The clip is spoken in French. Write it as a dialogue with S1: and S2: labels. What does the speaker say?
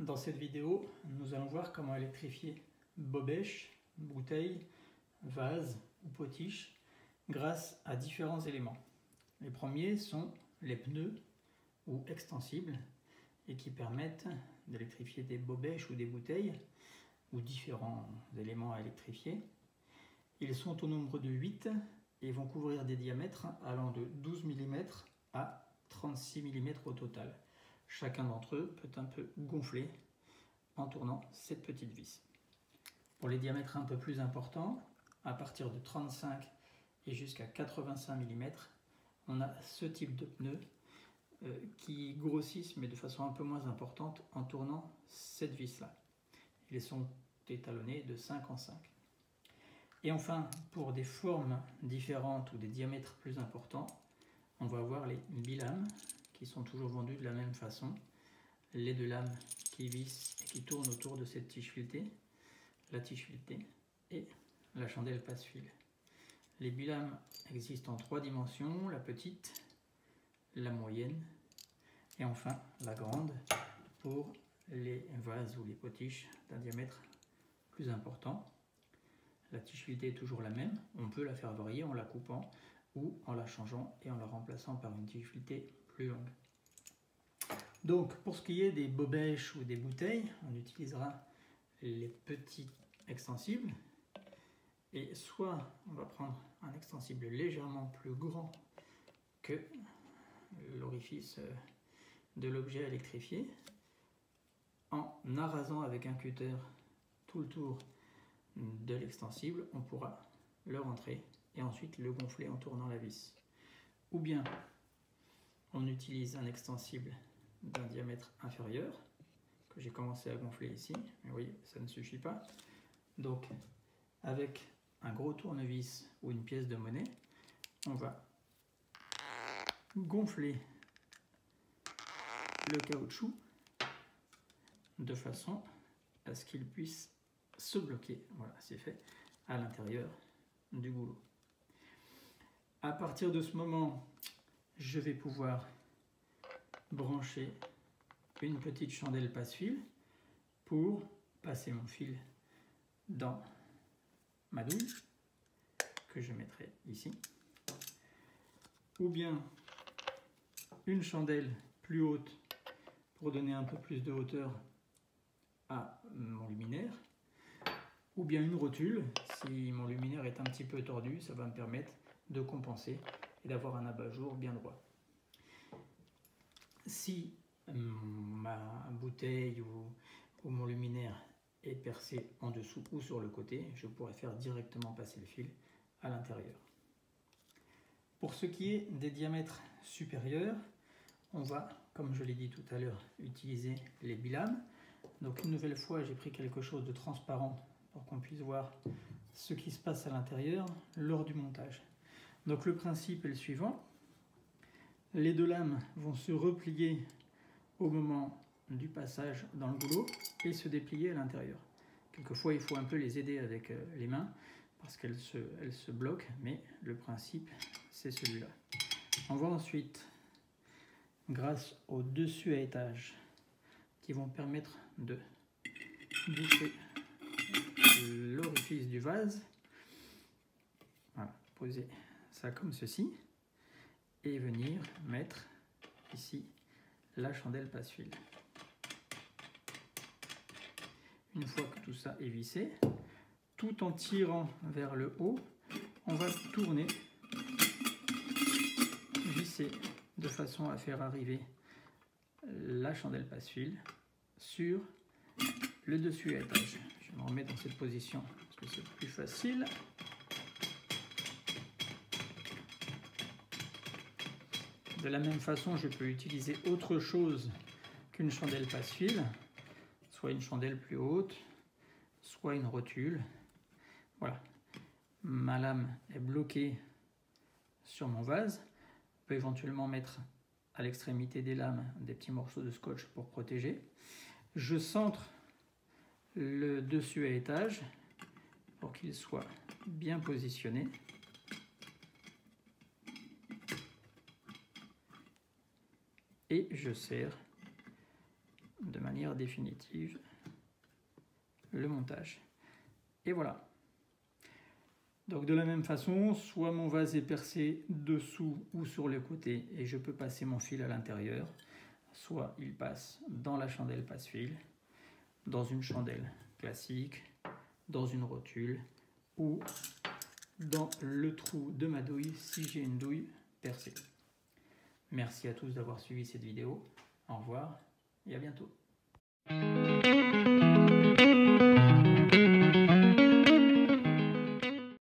S1: Dans cette vidéo, nous allons voir comment électrifier bobèche, bouteille, vase ou potiche grâce à différents éléments. Les premiers sont les pneus ou extensibles et qui permettent d'électrifier des bobèches ou des bouteilles ou différents éléments à électrifier. Ils sont au nombre de 8 et vont couvrir des diamètres allant de 12 mm à 36 mm au total. Chacun d'entre eux peut un peu gonfler en tournant cette petite vis. Pour les diamètres un peu plus importants, à partir de 35 et jusqu'à 85 mm, on a ce type de pneus qui grossissent mais de façon un peu moins importante en tournant cette vis-là. Ils sont étalonnés de 5 en 5. Et enfin, pour des formes différentes ou des diamètres plus importants, on va avoir les bilames qui sont toujours vendus de la même façon. Les deux lames qui vissent et qui tournent autour de cette tige filetée, la tige filetée et la chandelle passe-fil. Les bilames existent en 3 dimensions, la petite, la moyenne et enfin la grande pour les vases ou les potiches d'un diamètre plus important. La tige filetée est toujours la même, on peut la faire varier en la coupant ou en la changeant et en la remplaçant par une tige filetée plus longue. Donc pour ce qui est des bobèches ou des bouteilles, on utilisera les petits extensibles et soit on va prendre un extensible légèrement plus grand que l'orifice de l'objet à électrifier en arasant avec un cutter tout le tour de l'extensible, on pourra le rentrer et ensuite le gonfler en tournant la vis. Ou bien on utilise un extensible d'un diamètre inférieur que j'ai commencé à gonfler ici, mais oui, ça ne suffit pas. Donc avec un gros tournevis ou une pièce de monnaie, on va gonfler le caoutchouc de façon à ce qu'il puisse se bloquer. Voilà, c'est fait à l'intérieur du goulot. À partir de ce moment, je vais pouvoir brancher une petite chandelle passe-fil pour passer mon fil dans ma douille que je mettrai ici, ou bien une chandelle plus haute pour donner un peu plus de hauteur à mon luminaire, ou bien une rotule si mon luminaire est un petit peu tordu, ça va me permettre de compenser et d'avoir un abat-jour bien droit. Si ma bouteille ou mon luminaire est percé en dessous ou sur le côté, je pourrais faire directement passer le fil à l'intérieur. Pour ce qui est des diamètres supérieurs, on va, comme je l'ai dit tout à l'heure, utiliser les bilames. Donc une nouvelle fois, j'ai pris quelque chose de transparent pour qu'on puisse voir ce qui se passe à l'intérieur lors du montage. Donc le principe est le suivant. Les deux lames vont se replier au moment du passage dans le goulot et se déplier à l'intérieur. Quelquefois, il faut un peu les aider avec les mains parce qu'elles se bloquent, mais le principe, c'est celui-là. On va ensuite, grâce au dessus à étage, qui vont permettre de boucher l'orifice du vase, voilà, poser ça comme ceci, et venir mettre ici la chandelle passe-fil. Une fois que tout ça est vissé, tout en tirant vers le haut, on va tourner, visser de façon à faire arriver la chandelle passe-fil sur le dessus à étage. Je me remets dans cette position parce que c'est plus facile. De la même façon, je peux utiliser autre chose qu'une chandelle passe-fil, soit une chandelle plus haute, soit une rotule. Voilà, ma lame est bloquée sur mon vase. On peut éventuellement mettre à l'extrémité des lames des petits morceaux de scotch pour protéger. Je centre le dessus à étage pour qu'il soit bien positionné. Et je serre de manière définitive le montage. Et voilà. Donc de la même façon, soit mon vase est percé dessous ou sur le côté et je peux passer mon fil à l'intérieur, soit il passe dans la chandelle passe-fil, dans une chandelle classique, dans une rotule ou dans le trou de ma douille si j'ai une douille percée. Merci à tous d'avoir suivi cette vidéo. Au revoir et à bientôt.